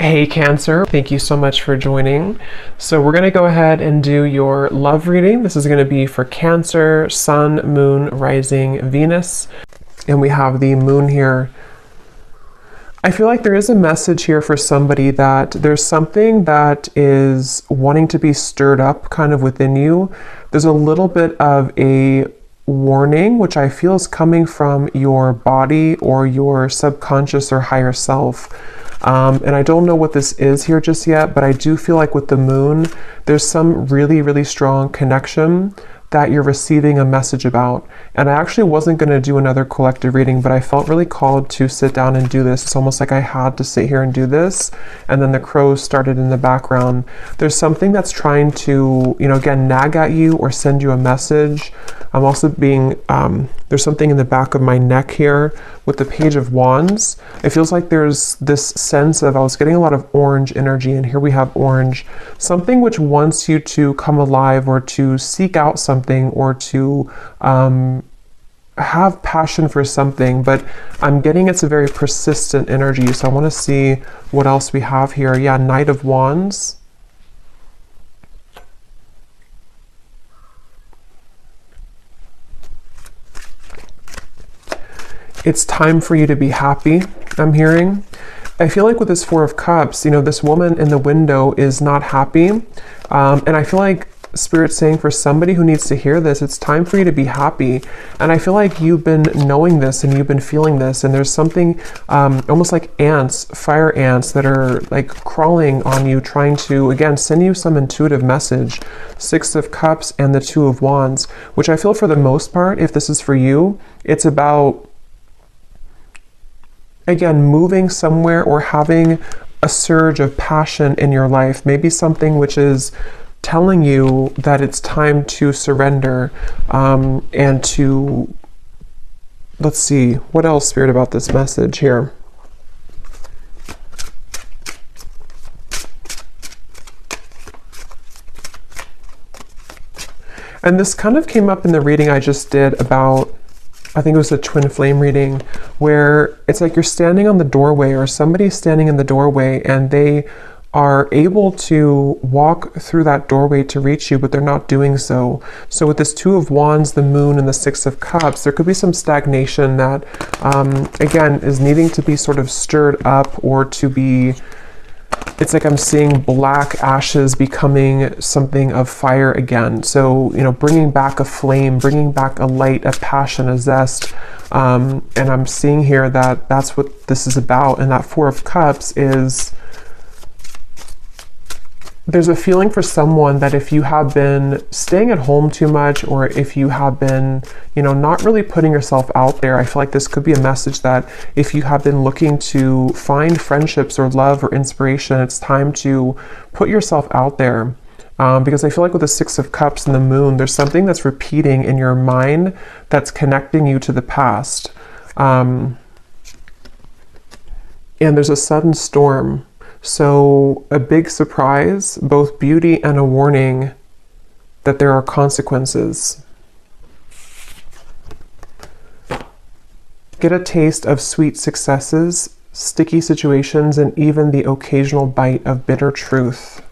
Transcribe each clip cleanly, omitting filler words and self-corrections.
Hey Cancer, thank you so much for joining. So we're going to go ahead and do your love reading. This is going to be for Cancer, Sun, Moon, Rising, Venus. And we have the Moon here. I feel like there is a message here for somebody that there's something that is wanting to be stirred up kind of within you. There's a little bit of a warning, which I feel is coming from your body or your subconscious or higher self. And I don't know what this is here just yet, but I do feel like with the Moon, there's some really, really strong connection that you're receiving a message about. And I actually wasn't going to do another collective reading, but I felt really called to sit down and do this. It's almost like I had to sit here and do this. And then the crows started in the background. There's something that's trying to, again, nag at you or send you a message. I'm also being, there's something in the back of my neck here with the Page of Wands. It feels like there's this sense of, I was getting a lot of orange energy, and here we have orange. Something which wants you to come alive or to seek out something or to have passion for something, but I'm getting it's a very persistent energy. So I want to see what else we have here. Yeah, Knight of Wands. It's time for you to be happy, I'm hearing. I feel like with this Four of Cups, this woman in the window is not happy. And I feel like Spirit's saying for somebody who needs to hear this, it's time for you to be happy. And I feel like you've been knowing this and you've been feeling this. And there's something almost like ants, fire ants that are like crawling on you, trying to, again, send you some intuitive message. Six of Cups and the Two of Wands, which I feel for the most part, if this is for you, it's about, again, moving somewhere or having a surge of passion in your life, maybe something which is telling you that it's time to surrender and to, let's see, what else, Spirit, about this message here? And this kind of came up in the reading I just did about, I think it was a twin flame reading, where it's like you're standing on the doorway or somebody's standing in the doorway and they are able to walk through that doorway to reach you, but they're not doing so. So with this Two of Wands, the Moon, and the Six of Cups, there could be some stagnation that, again, is needing to be sort of stirred up or to be, it's like I'm seeing black ashes becoming something of fire again. So, bringing back a flame, bringing back a light, a passion, a zest. And I'm seeing here that that's what this is about. And that Four of Cups is, there's a feeling for someone that if you have been staying at home too much, or if you have been, not really putting yourself out there, I feel like this could be a message that if you have been looking to find friendships or love or inspiration, it's time to put yourself out there. Because I feel like with the Six of Cups and the Moon, there's something that's repeating in your mind that's connecting you to the past. And there's a sudden storm. So a big surprise, both beauty and a warning that there are consequences. Get a taste of sweet successes, sticky situations, and even the occasional bite of bitter truth.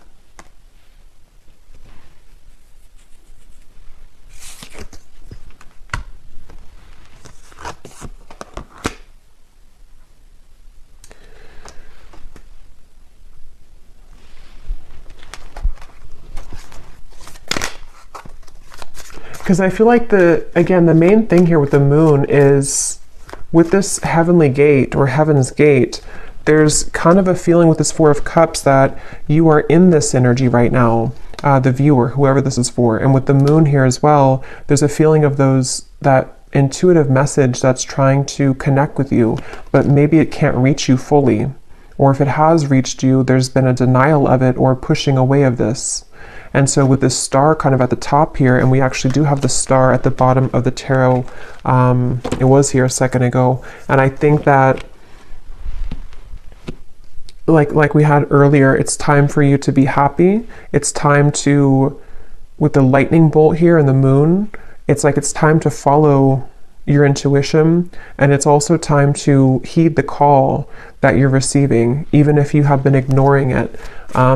Because I feel like the main thing here with the Moon is with this heavenly gate or heaven's gate, there's kind of a feeling with this Four of Cups that you are in this energy right now, the viewer, whoever this is for. And with the Moon here as well, there's a feeling of that intuitive message that's trying to connect with you, but maybe it can't reach you fully. Or if it has reached you, there's been a denial of it or pushing away of this. And so with this star kind of at the top here, and we actually do have the star at the bottom of the tarot, it was here a second ago, and I think that like we had earlier, it's time for you to be happy. It's time to, with the lightning bolt here and the Moon, it's like it's time to follow your intuition, and it's also time to heed the call that you're receiving, even if you have been ignoring it,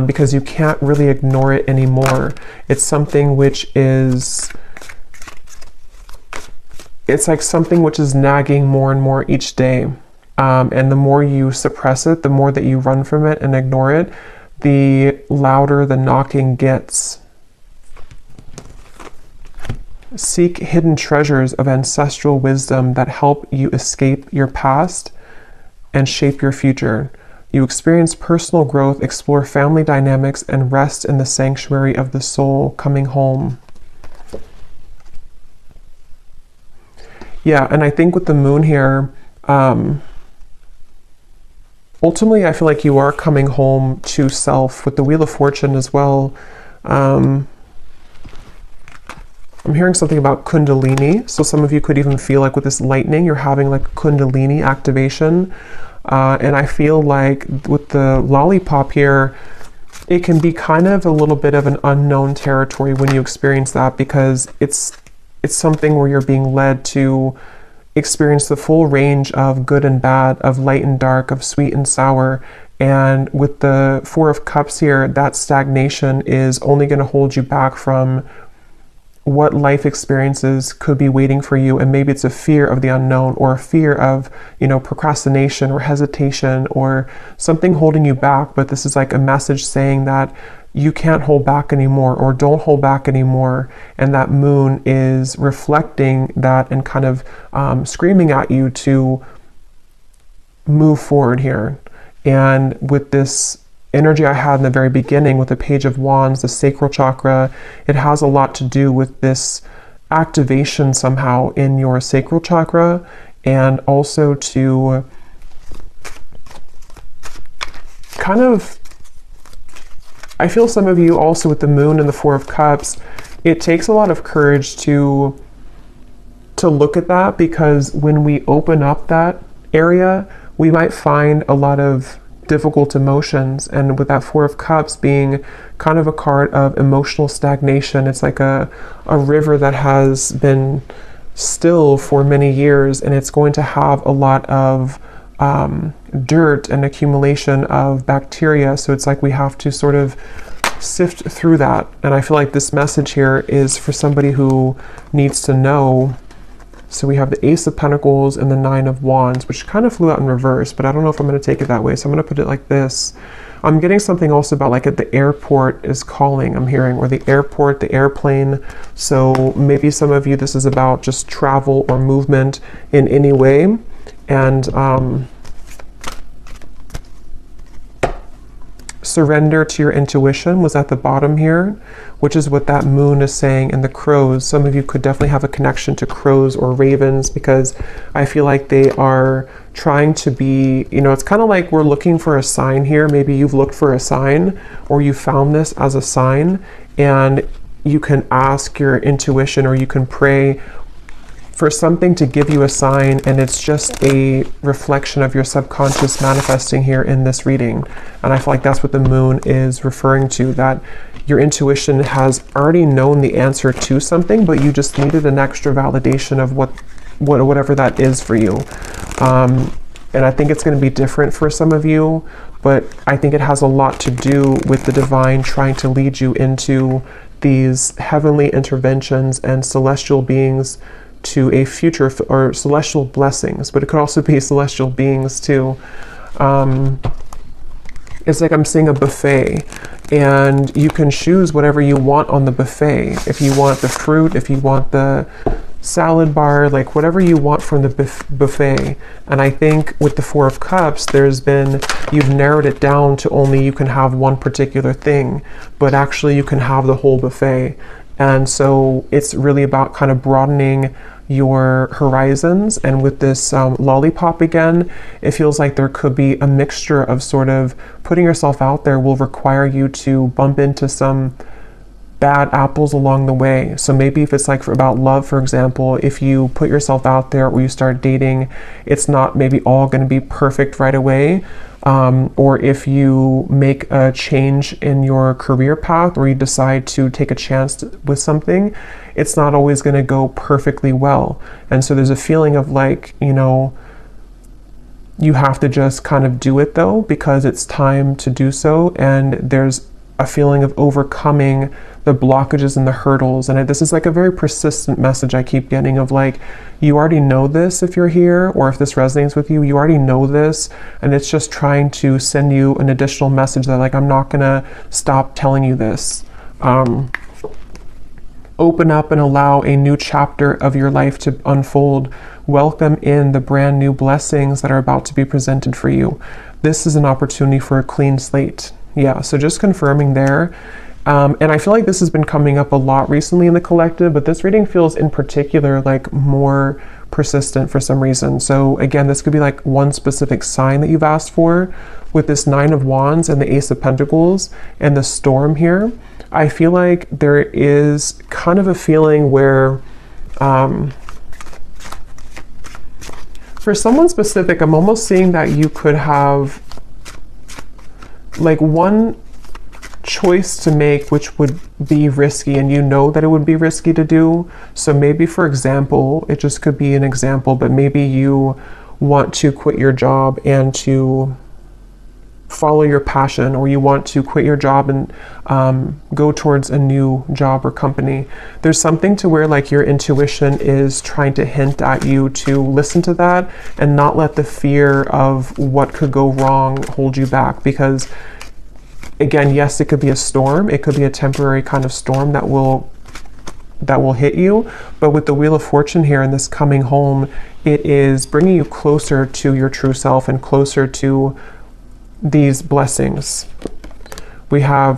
because you can't really ignore it anymore. It's something which is, it's like something which is nagging more and more each day. And the more you suppress it, the more that you run from it and ignore it, the louder the knocking gets. Seek hidden treasures of ancestral wisdom that help you escape your past and shape your future. You experience personal growth, explore family dynamics, and rest in the sanctuary of the soul, coming home. Yeah, and I think with the moon here, ultimately I feel like you are coming home to self. With the Wheel of Fortune as well, I'm hearing something about Kundalini. So some of you could even feel like with this lightning, you're having like Kundalini activation. And I feel like with the lollipop here, it can be kind of a little bit of an unknown territory when you experience that, because it's something where you're being led to experience the full range of good and bad, of light and dark, of sweet and sour. And with the Four of Cups here, that stagnation is only going to hold you back from what life experiences could be waiting for you. And maybe it's a fear of the unknown, or a fear of, procrastination or hesitation, or something holding you back. But this is like a message saying that you can't hold back anymore, or don't hold back anymore. And that moon is reflecting that and kind of screaming at you to move forward here. And with this energy I had in the very beginning with the Page of Wands, the sacral chakra, it has a lot to do with this activation somehow in your sacral chakra, and also to kind of, I feel some of you also with the moon and the Four of Cups, it takes a lot of courage to look at that, because when we open up that area, we might find a lot of difficult emotions. And with that Four of Cups being kind of a card of emotional stagnation, it's like a river that has been still for many years, and it's going to have a lot of dirt and accumulation of bacteria. So it's like we have to sort of sift through that. And I feel like this message here is for somebody who needs to know. So we have the Ace of Pentacles and the Nine of Wands, which kind of flew out in reverse, but I don't know if I'm going to take it that way. So I'm going to put it like this. I'm getting something also about like at the airport is calling, I'm hearing, or the airport, the airplane. So maybe some of you, this is about just travel or movement in any way. And surrender to your intuition was at the bottom here, which is what that moon is saying. And the crows, some of you could definitely have a connection to crows or ravens, because I feel like they are trying to be, it's kind of like we're looking for a sign here. Maybe you've looked for a sign, or you found this as a sign, and you can ask your intuition, or you can pray for something to give you a sign, and it's just a reflection of your subconscious manifesting here in this reading. And I feel like that's what the moon is referring to, that your intuition has already known the answer to something, but you just needed an extra validation of whatever that is for you. And I think it's going to be different for some of you, but I think it has a lot to do with the divine trying to lead you into these heavenly interventions and celestial beings to a future, or celestial blessings, but it could also be celestial beings too. It's like I'm seeing a buffet, and you can choose whatever you want on the buffet. If you want the fruit, if you want the salad bar, like whatever you want from the buffet. And I think with the Four of Cups, you've narrowed it down to only you can have one particular thing, but actually you can have the whole buffet. And so it's really about kind of broadening your horizons. And with this lollipop again, it feels like there could be a mixture of sort of putting yourself out there will require you to bump into some bad apples along the way. So maybe if it's like about love, for example, if you put yourself out there or you start dating, it's not maybe all going to be perfect right away. Or if you make a change in your career path or you decide to take a chance with something, it's not always going to go perfectly well. And so there's a feeling of like, you know, you have to just kind of do it though, because it's time to do so. And there's a feeling of overcoming the blockages and the hurdles. And this is like a very persistent message I keep getting of like, you already know this if you're here, or if this resonates with you, you already know this. And it's just trying to send you an additional message that like, I'm not gonna stop telling you this. Open up and allow a new chapter of your life to unfold. Welcome in the brand new blessings that are about to be presented for you. This is an opportunity for a clean slate. Yeah, so just confirming there. And I feel like this has been coming up a lot recently in the collective, but this reading feels in particular like more persistent for some reason. So again, this could be like one specific sign that you've asked for with this Nine of Wands and the Ace of Pentacles and the Storm here. I feel like there is kind of a feeling where, for someone specific, I'm almost seeing that you could have like one choice to make which would be risky, and you know that it would be risky to do. So maybe, for example, it just could be an example, but maybe you want to quit your job and to follow your passion, or you want to quit your job and go towards a new job or company. There's something to where like your intuition is trying to hint at you to listen to that and not let the fear of what could go wrong hold you back. Because again, yes, it could be a storm. It could be a temporary kind of storm that will hit you. But with the Wheel of Fortune here and this coming home, it is bringing you closer to your true self and closer to these blessings. You are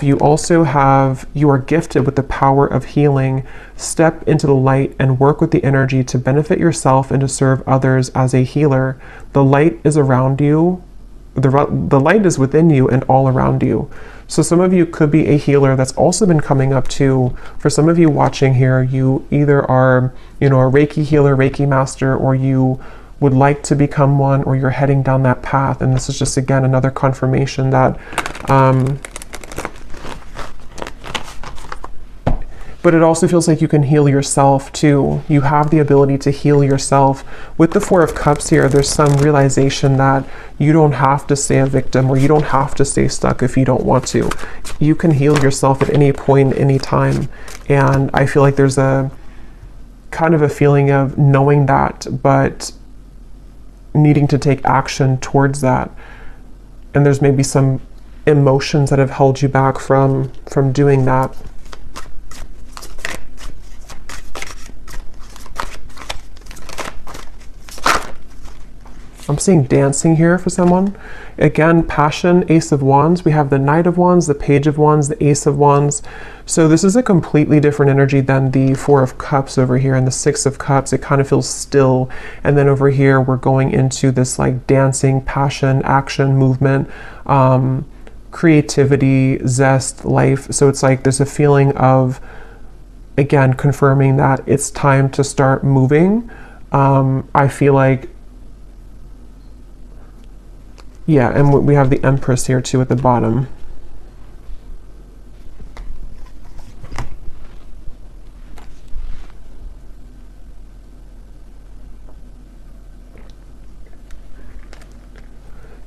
gifted with the power of healing. Step into the light and work with the energy to benefit yourself and to serve others as a healer. The light is around you. The light is within you and all around you. So some of you could be a healer. That's also been coming up too. For some of you watching here, you either are, you know, a Reiki healer, Reiki master, or you would like to become one, or you're heading down that path. And this is just, again, another confirmation that, but it also feels like you can heal yourself too. You have the ability to heal yourself. With the Four of Cups here, there's some realization that you don't have to stay a victim, or you don't have to stay stuck if you don't want to. You can heal yourself at any point, any time. And I feel like there's a kind of a feeling of knowing that, but needing to take action towards that. And there's maybe some emotions that have held you back from doing that. I'm seeing dancing here for someone. Again, passion, Ace of Wands. We have the Knight of Wands, the Page of Wands, the Ace of Wands. So this is a completely different energy than the Four of Cups over here and the Six of Cups. It kind of feels still. And then over here, we're going into this like dancing, passion, action, movement, creativity, zest, life. So it's like there's a feeling of, again, confirming that it's time to start moving. I feel like, yeah, and we have the Empress here too at the bottom.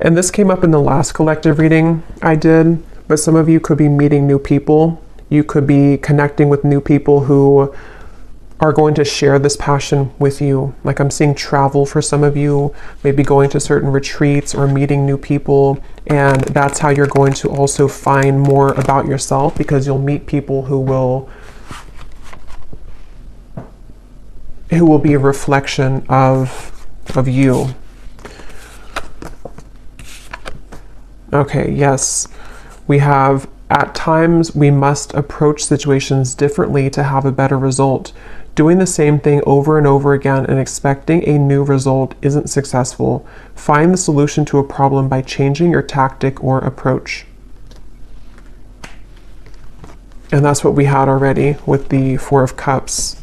And this came up in the last collective reading I did, but some of you could be meeting new people. You could be connecting with new people who are going to share this passion with you. Like I'm seeing travel for some of you, maybe going to certain retreats or meeting new people. And that's how you're going to also find more about yourself, because you'll meet people who will be a reflection of you. Okay, yes. We have, at times, we must approach situations differently to have a better result. Doing the same thing over and over again and expecting a new result isn't successful. Find the solution to a problem by changing your tactic or approach. And that's what we had already with the Four of Cups.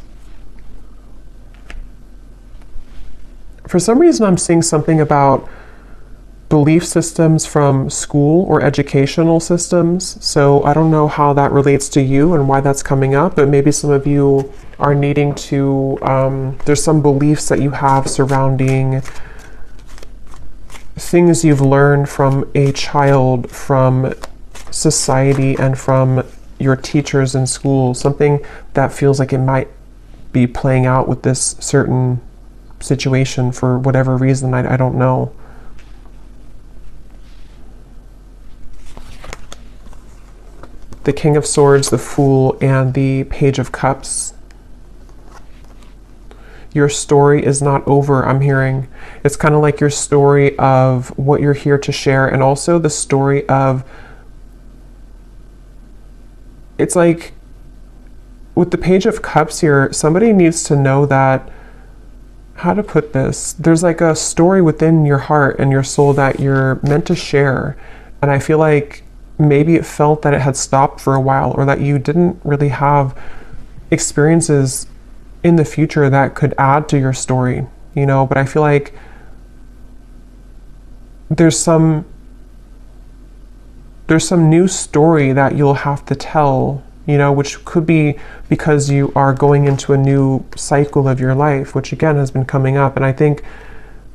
For some reason, I'm seeing something about belief systems from school or educational systems. So I don't know how that relates to you and why that's coming up, but maybe some of you are needing to, there's some beliefs that you have surrounding things you've learned from a child, from society, and from your teachers in school, something that feels like it might be playing out with this certain situation for whatever reason, I don't know. The King of Swords, the Fool, and the Page of Cups. Your story is not over, I'm hearing. It's kind of like your story of what you're here to share, and also the story of, it's like with the Page of Cups here, somebody needs to know that, how to put this, there's like a story within your heart and your soul that you're meant to share. And I feel like maybe it felt that it had stopped for a while, or that you didn't really have experiences in the future that could add to your story, you know. But I feel like there's some new story that you'll have to tell, you know, which could be because you are going into a new cycle of your life, which again has been coming up. And I think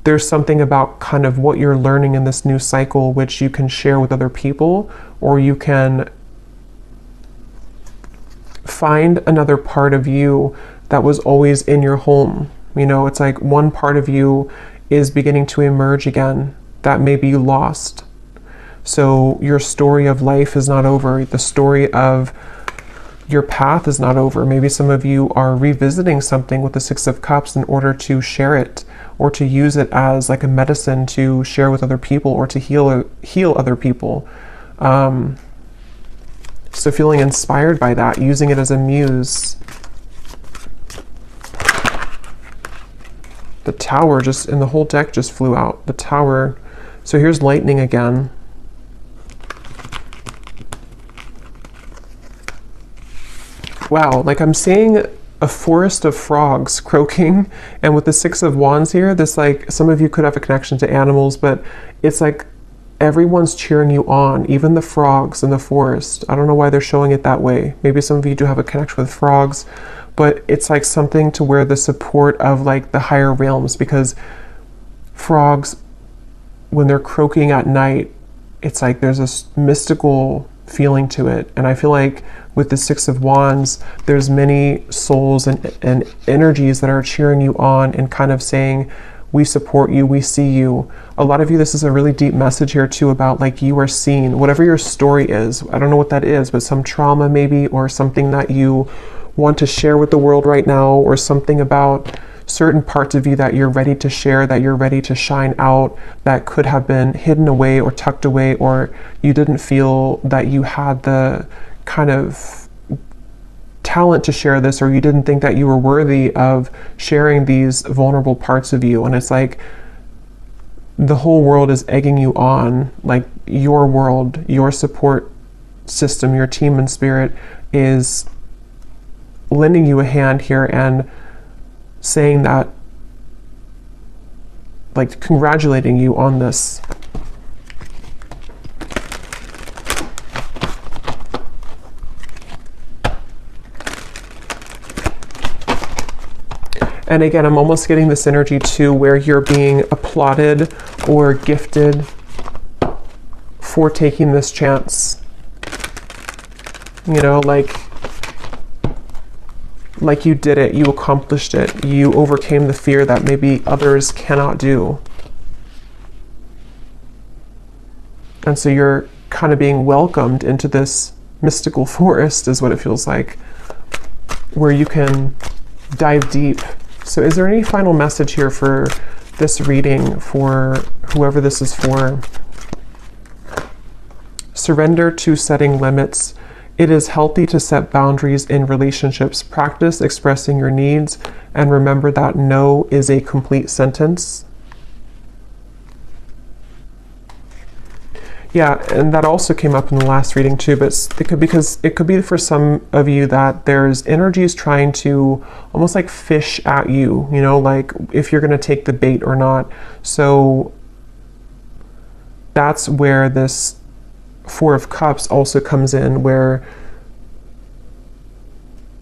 there's something about kind of what you're learning in this new cycle, which you can share with other people, or you can find another part of you that was always in your home. You know, it's like one part of you is beginning to emerge again that maybe you lost. So your story of life is not over. The story of your path is not over. Maybe some of you are revisiting something with the Six of Cups in order to share it, or to use it as like a medicine to share with other people, or to heal other people. So feeling inspired by that, using it as a muse. The Tower just, and the whole deck just flew out. The Tower. So here's lightning again. Wow, like I'm seeing a forest of frogs croaking, and with the Six of Wands here, this, like, some of you could have a connection to animals, but it's like everyone's cheering you on, even the frogs in the forest. I don't know why they're showing it that way. Maybe some of you do have a connection with frogs, but it's like something to where the support of like the higher realms, because frogs, when they're croaking at night, it's like there's this mystical feeling to it. And I feel like with the Six of Wands, there's many souls and energies that are cheering you on and kind of saying, we support you, we see you. A lot of you, this is a really deep message here too about like you are seen, whatever your story is. I don't know what that is, but some trauma maybe, or something that you want to share with the world right now, or something about certain parts of you that you're ready to share, that you're ready to shine out, that could have been hidden away or tucked away, or you didn't feel that you had the kind of talent to share this, or you didn't think that you were worthy of sharing these vulnerable parts of you. And it's like the whole world is egging you on, like your world, your support system, your team and spirit is lending you a hand here and saying that, like congratulating you on this. And again, I'm almost getting this energy too where you're being applauded or gifted for taking this chance. You know, like you did it, you accomplished it, you overcame the fear that maybe others cannot do. And so you're kind of being welcomed into this mystical forest, is what it feels like, where you can dive deep. So is there any final message here for this reading, for whoever this is for? Surrender to setting limits. It is healthy to set boundaries in relationships. Practice expressing your needs, and remember that no is a complete sentence. Yeah, and that also came up in the last reading too, but it could be for some of you that there's energies trying to almost like fish at you, you know, like if you're going to take the bait or not. So that's where this Four of Cups also comes in, where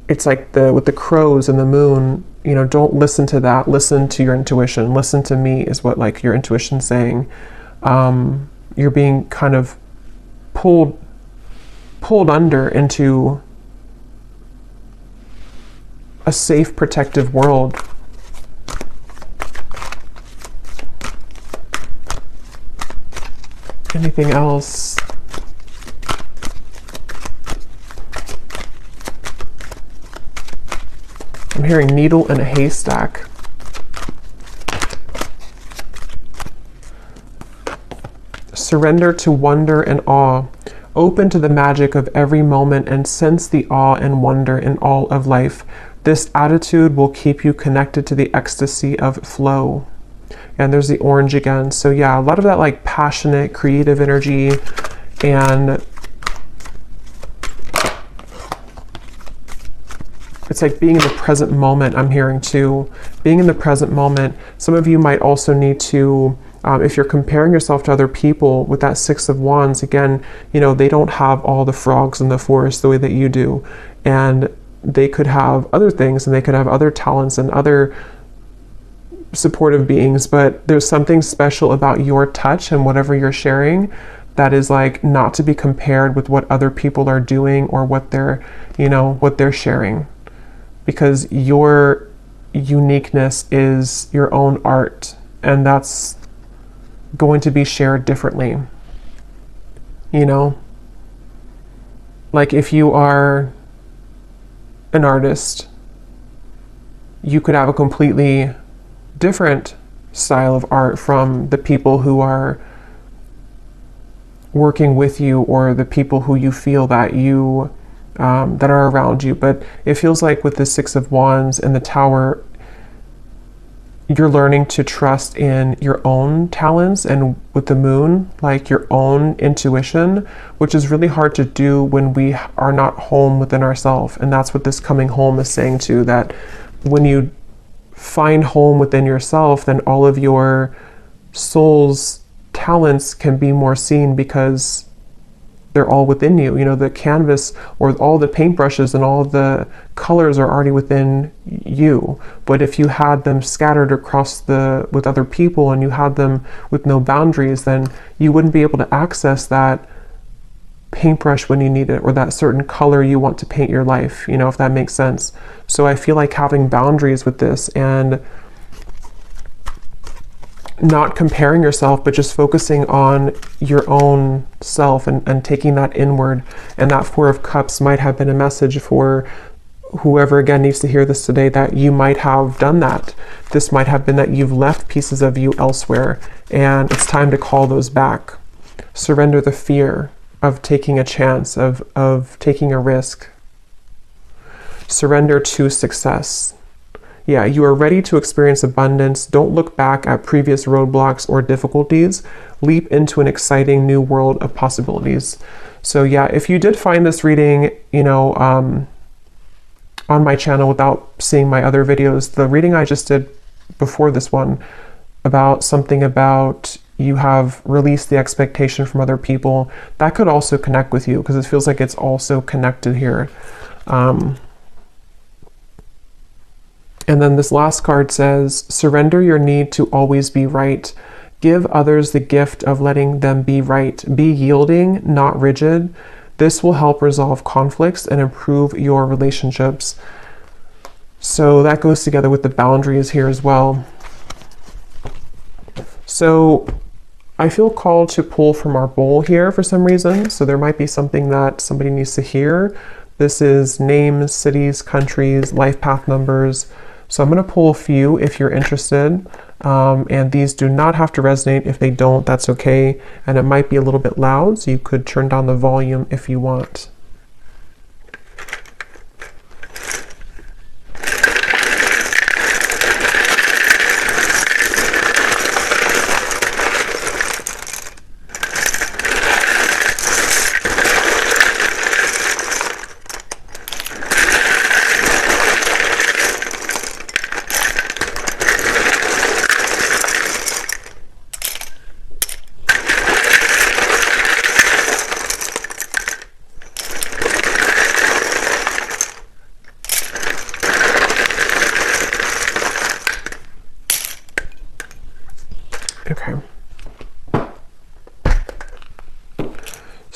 it's like with the crows and the moon, you know, don't listen to that. Listen to your intuition. Listen to me is what like your intuition's saying. You're being kind of pulled under into a safe, protective world. Anything else? I'm hearing needle in a haystack. Surrender to wonder and awe. Open to the magic of every moment and sense the awe and wonder in all of life. This attitude will keep you connected to the ecstasy of flow. And there's the orange again. So yeah, a lot of that like passionate, creative energy, and it's like being in the present moment. I'm hearing too, being in the present moment. Some of you might also need to, if you're comparing yourself to other people with that Six of Wands, again, you know, they don't have all the frogs in the forest the way that you do. And they could have other things, and they could have other talents and other supportive beings, but there's something special about your touch and whatever you're sharing that is like not to be compared with what other people are doing or what they're, you know, what they're sharing. Because your uniqueness is your own art, and that's going to be shared differently. You know, like if you are an artist, you could have a completely different style of art from the people who are working with you or the people who you feel that you that are around you. But it feels like with the Six of Wands and the Tower, you're learning to trust in your own talents, and with the Moon, like your own intuition, which is really hard to do when we are not home within ourselves. And that's what this coming home is saying too, that when you find home within yourself, then all of your soul's talents can be more seen because they're all within you. You know, the canvas or all the paintbrushes and all the colors are already within you. But if you had them scattered across with other people, and you had them with no boundaries, then you wouldn't be able to access that paintbrush when you need it, or that certain color you want to paint your life, you know, if that makes sense. So I feel like having boundaries with this, and not comparing yourself, but just focusing on your own self and taking that inward. And that Four of Cups might have been a message for whoever again needs to hear this today, that you might have done that. This might have been that you've left pieces of you elsewhere, and it's time to call those back. Surrender the fear of taking a chance, of taking a risk. Surrender to success. Yeah, you are ready to experience abundance. Don't look back at previous roadblocks or difficulties. Leap into an exciting new world of possibilities. So yeah, if you did find this reading, you know, on my channel without seeing my other videos, the reading I just did before this one about something about you have released the expectation from other people, that could also connect with you, because it feels like it's also connected here. And then this last card says, surrender your need to always be right. Give others the gift of letting them be right. Be yielding, not rigid. This will help resolve conflicts and improve your relationships. So that goes together with the boundaries here as well. So I feel called to pull from our bowl here for some reason. So there might be something that somebody needs to hear. This is names, cities, countries, life path numbers. So I'm going to pull a few if you're interested, and these do not have to resonate. If they don't, that's okay. And it might be a little bit loud, so you could turn down the volume if you want.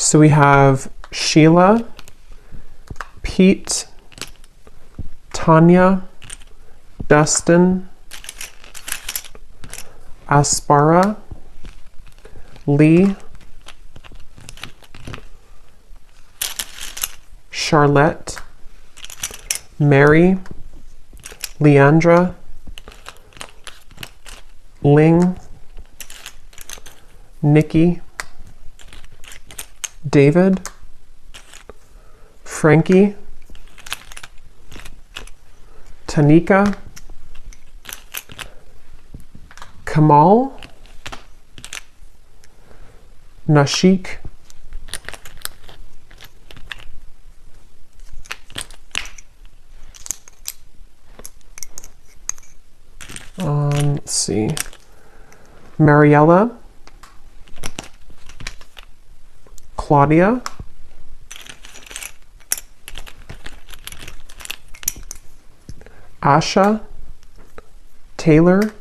So we have Sheila, Pete, Tanya, Dustin, Aspara, Lee, Charlotte, Mary, Leandra, Ling, Nikki, David, Frankie, Tanika, Kamal, Nashik, let's see, Mariella, Claudia, Asha, Taylor,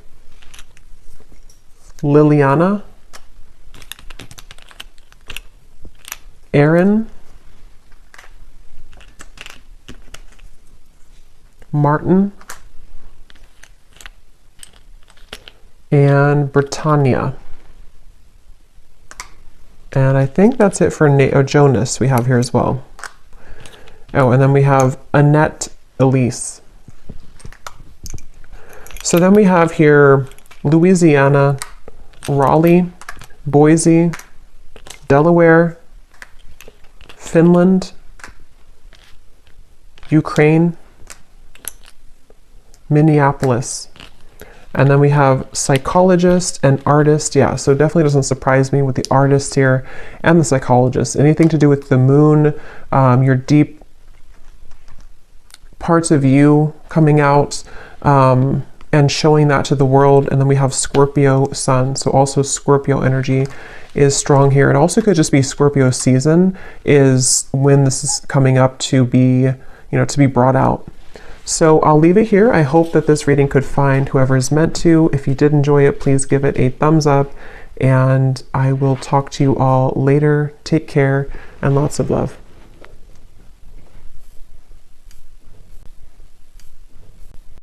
Liliana, Aaron, Martin, and Britannia. And I think that's it for Jonas we have here as well. Oh, and then we have Annette Elise. So then we have here Louisiana, Raleigh, Boise, Delaware, Finland, Ukraine, Minneapolis. And then we have psychologist and artist. Yeah, so definitely doesn't surprise me with the artist here and the psychologist. Anything to do with the moon, your deep parts of you coming out, and showing that to the world. And then we have Scorpio sun. So also Scorpio energy is strong here. It also could just be Scorpio season is when this is coming up to be, to be brought out. So I'll leave it here. I hope that this reading could find whoever is meant to. If you did enjoy it, please give it a thumbs up, and I will talk to you all later. Take care and lots of love.